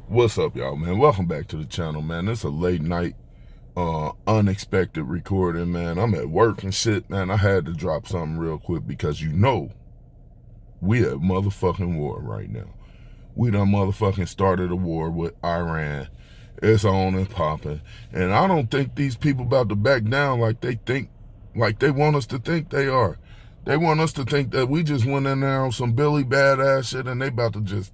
What's up, y'all, man? Welcome back to the channel, man. It's a late night, unexpected recording, man. I'm at work and shit, man. I had to drop something real quick because we at motherfucking war right now. We done motherfucking started a war with Iran. It's on and popping. And I don't think these people about to back down like they want us to think they are. They want us to think that we just went in there on some Billy Badass shit and they about to just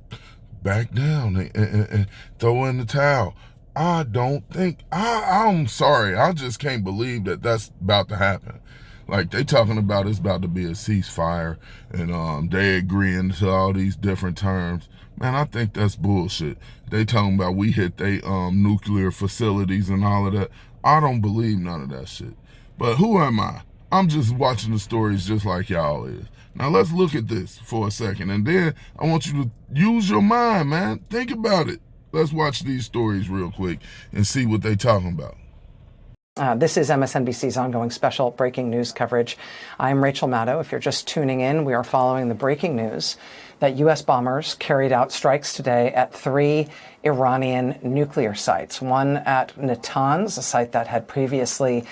back down and throw in the towel. I'm sorry. I just can't believe that that's about to happen. Like, they talking about it's about to be a ceasefire and they agreeing to all these different terms. Man, I think that's bullshit. They talking about we hit they nuclear facilities and all of that. I don't believe none of that shit. But who am I? I'm just watching the stories just like y'all is. Now let's look at this for a second, and then I want you to use your mind, man. Think about it. Let's watch these stories real quick and see what they talking about. This is MSNBC's ongoing special breaking news coverage. I'm Rachel Maddow. If you're just tuning in, we are following the breaking news that U.S. bombers carried out strikes today at 3 Iranian nuclear sites. One at Natanz, a site that had previously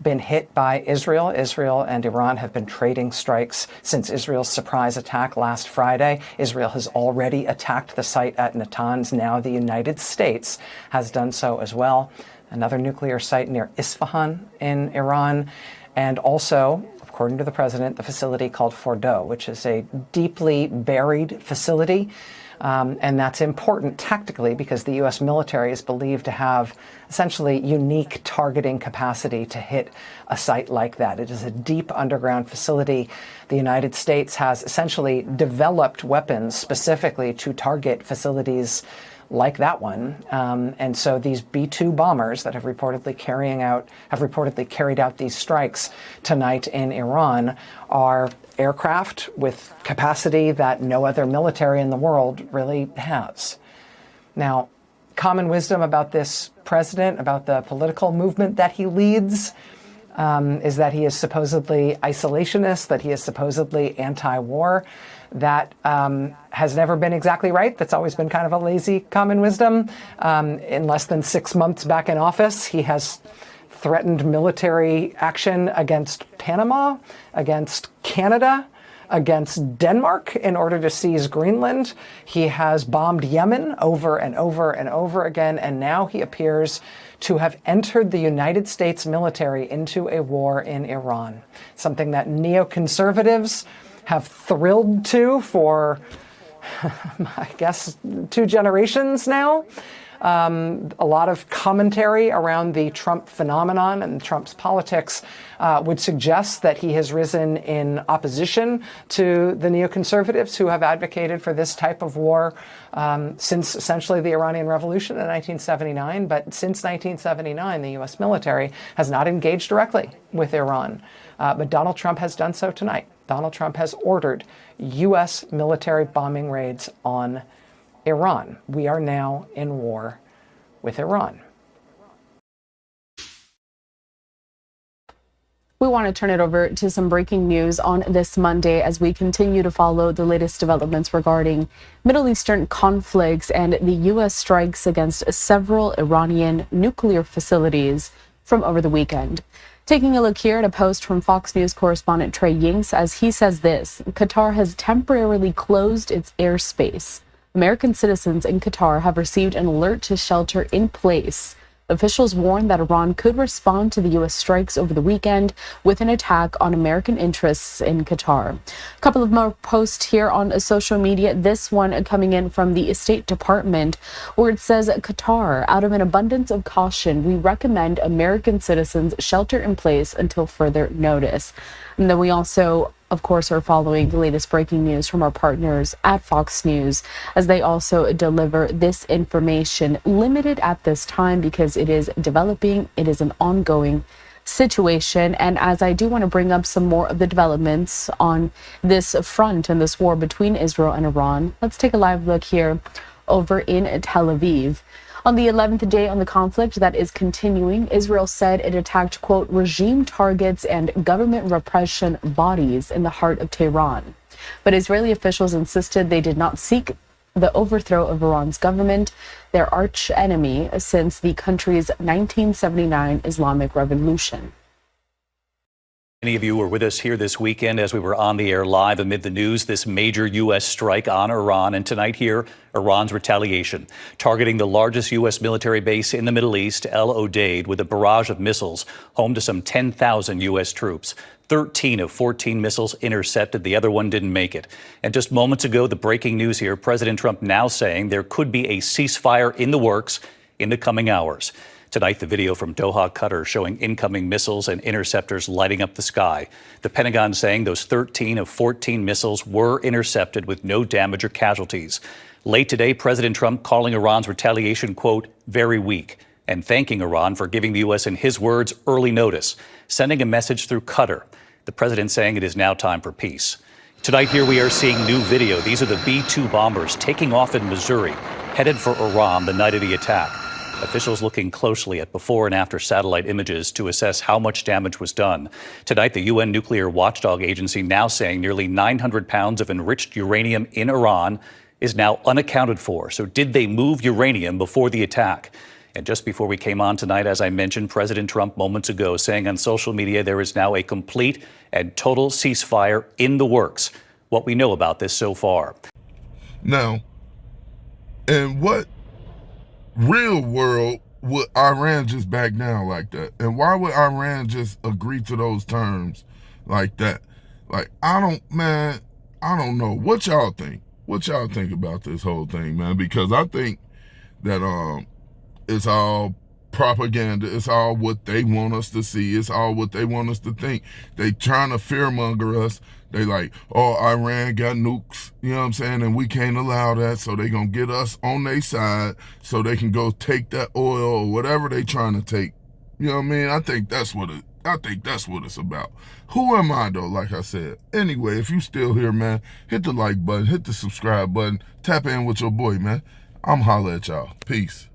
been hit by Israel. Israel and Iran have been trading strikes since Israel's surprise attack last Friday. Israel has already attacked the site at Natanz. Now the United States has done so as well. Another nuclear site near Isfahan in Iran, and also, according to the president, the facility called Fordow, which is a deeply buried facility. And that's important tactically because the U.S. military is believed to have essentially unique targeting capacity to hit a site like that. It is a deep underground facility. The United States has essentially developed weapons specifically to target facilities like that one. And so these B-2 bombers that have reportedly carried out these strikes tonight in Iran are aircraft with capacity that no other military in the world really has. Now, common wisdom about this president, about the political movement that he leads, is that he is supposedly isolationist, that he is supposedly anti-war. That has never been exactly right. That's always been kind of a lazy common wisdom. In less than 6 months back in office, he has threatened military action against Panama, against Canada, against Denmark in order to seize Greenland. He has bombed Yemen over and over and over again, and now he appears to have entered the United States military into a war in Iran, something that neoconservatives have thrilled to for, I guess, 2 generations now. A lot of commentary around the Trump phenomenon and Trump's politics would suggest that he has risen in opposition to the neoconservatives who have advocated for this type of war since essentially the Iranian Revolution in 1979. But since 1979, the U.S. military has not engaged directly with Iran. But Donald Trump has done so tonight. Donald Trump has ordered U.S. military bombing raids on Iran. We are now in war with Iran. We want to turn it over to some breaking news on this Monday as we continue to follow the latest developments regarding Middle Eastern conflicts and the U.S. strikes against several Iranian nuclear facilities from over the weekend. Taking a look here at a post from Fox News correspondent Trey Yingst, as he says this: Qatar has temporarily closed its airspace. American citizens in Qatar have received an alert to shelter in place. Officials warned that Iran could respond to the U.S. strikes over the weekend with an attack on American interests in Qatar. A couple of more posts here on social media. This one coming in from the State Department, where it says, Qatar, out of an abundance of caution, we recommend American citizens shelter in place until further notice. And then we also, of course, are following the latest breaking news from our partners at Fox News as they also deliver this information, limited at this time because it is developing. It is an ongoing situation. And as I do want to bring up some more of the developments on this front and this war between Israel and Iran, let's take a live look here over in Tel Aviv. On the 11th day on the conflict that is continuing, Israel said it attacked, quote, regime targets and government repression bodies in the heart of Tehran. But Israeli officials insisted they did not seek the overthrow of Iran's government, their arch enemy since the country's 1979 Islamic Revolution. Many of you were with us here this weekend as we were on the air live amid the news, this major U.S. strike on Iran. And tonight here, Iran's retaliation, targeting the largest U.S. military base in the Middle East, El Odeid, with a barrage of missiles, home to some 10,000 U.S. troops. 13 of 14 missiles intercepted. The other one didn't make it. And just moments ago, the breaking news here, President Trump now saying there could be a ceasefire in the works in the coming hours. Tonight, the video from Doha, Qatar, showing incoming missiles and interceptors lighting up the sky. The Pentagon saying those 13 of 14 missiles were intercepted with no damage or casualties. Late today, President Trump calling Iran's retaliation, quote, very weak, and thanking Iran for giving the U.S., in his words, early notice, sending a message through Qatar. The president saying it is now time for peace. Tonight, here we are seeing new video. These are the B-2 bombers taking off in Missouri, headed for Iran the night of the attack. Officials looking closely at before and after satellite images to assess how much damage was done. Tonight, the UN nuclear watchdog agency now saying nearly 900 pounds of enriched uranium in Iran is now unaccounted for. So did they move uranium before the attack? And just before we came on tonight, as I mentioned, President Trump moments ago saying on social media there is now a complete and total ceasefire in the works. What we know about this so far. Now, and what real world would Iran just back down like that? And why would Iran just agree to those terms like that? Like, I don't know. What y'all think? What y'all think about this whole thing, man? Because I think that it's all propaganda. It's all what they want us to see. It's all what they want us to think. They trying to fearmonger us. They like, oh, Iran got nukes, you know what I'm saying? And we can't allow that. So they gonna get us on their side so they can go take that oil or whatever they trying to take. You know what I mean? I think that's what it's about. Who am I though? Like I said. Anyway, if you still here, man, hit the like button, hit the subscribe button, tap in with your boy, man. I'm holla at y'all. Peace.